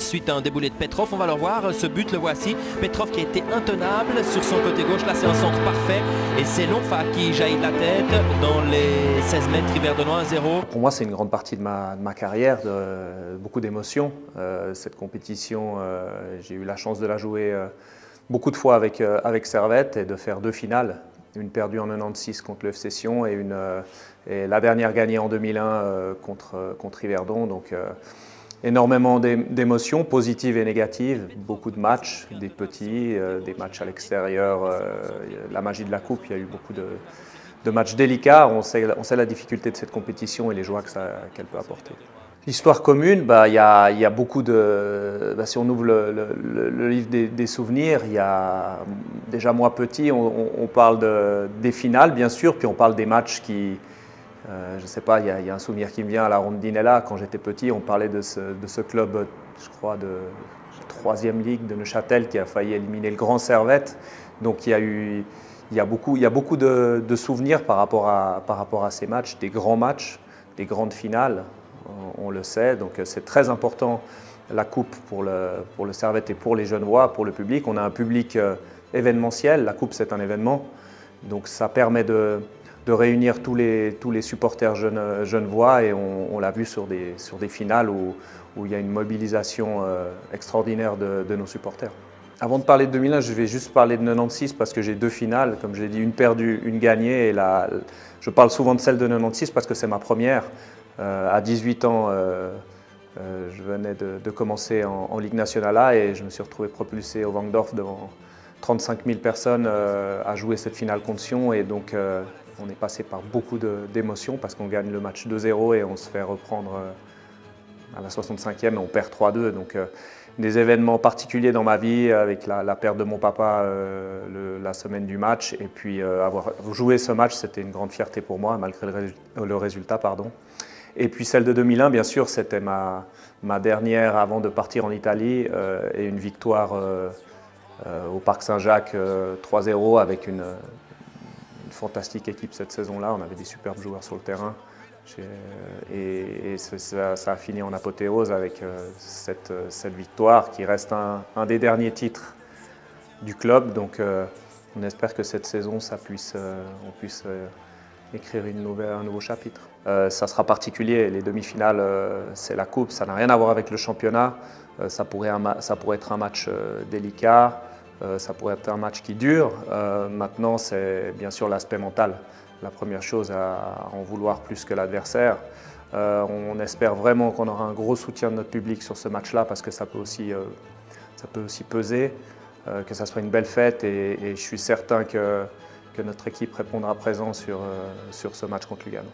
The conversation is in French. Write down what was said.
suite à un déboulé de Petrov. On va le voir, ce but, le voici. Petrov qui a été intenable sur son côté gauche. Là, c'est un centre parfait. Et c'est Lonfa qui jaillit de la tête dans les 16 mètres. Yverdenois 1-0. Pour moi, c'est une grande partie de ma carrière, beaucoup d'émotions. Cette compétition, j'ai eu la chance de la jouer beaucoup de fois avec Servette et de faire 2 finales. Une perdue en 96 contre le FC Sion et la dernière gagnée en 2001 contre Yverdon. Donc énormément d'émotions positives et négatives, beaucoup de matchs, des petits, des matchs à l'extérieur, la magie de la coupe, il y a eu beaucoup de matchs délicats. On sait la difficulté de cette compétition et les joies qu'elle peut apporter. L'histoire commune, il y a beaucoup de... si on ouvre le livre des souvenirs, il y a déjà moi petit, on parle des finales bien sûr, puis on parle des matchs qui... je ne sais pas, il y a un souvenir qui me vient à la Rondinella, quand j'étais petit, on parlait de ce club, je crois, de 3e Ligue de Neuchâtel qui a failli éliminer le Grand Servette. Donc il y a beaucoup de souvenirs par rapport à ces matchs, des grands matchs, des grandes finales. On le sait, donc c'est très important la coupe pour le Servette et pour les Genevois, pour le public. On a un public événementiel, la coupe c'est un événement, donc ça permet de réunir tous les supporters genevois et on l'a vu sur des finales où il y a une mobilisation extraordinaire de nos supporters. Avant de parler de 2001, je vais juste parler de 96 parce que j'ai 2 finales, comme je l'ai dit, une perdue, une gagnée. Et je parle souvent de celle de 96 parce que c'est ma première. À 18 ans, je venais de commencer en Ligue nationale A et je me suis retrouvé propulsé au Wangdorf devant 35 000 personnes à jouer cette finale contre Sion. Et donc, on est passé par beaucoup d'émotions parce qu'on gagne le match 2-0 et on se fait reprendre à la 65e et on perd 3-2. Donc, des événements particuliers dans ma vie avec la perte de mon papa la semaine du match. Et puis, avoir joué ce match, c'était une grande fierté pour moi, malgré le résultat. Pardon. Et puis celle de 2001, bien sûr, c'était ma dernière avant de partir en Italie et une victoire au Parc Saint-Jacques 3-0 avec une fantastique équipe cette saison-là. On avait des superbes joueurs sur le terrain et ça a fini en apothéose avec cette victoire qui reste un des derniers titres du club. Donc on espère que cette saison, on puisse écrire un nouveau chapitre. Ça sera particulier, les demi-finales, c'est la coupe, ça n'a rien à voir avec le championnat. Ça pourrait être un match délicat, ça pourrait être un match qui dure. Maintenant, c'est bien sûr l'aspect mental, la première chose à en vouloir plus que l'adversaire. On espère vraiment qu'on aura un gros soutien de notre public sur ce match-là parce que ça peut aussi peser, que ça soit une belle fête et je suis certain que notre équipe répondra présent sur ce match contre Lugano.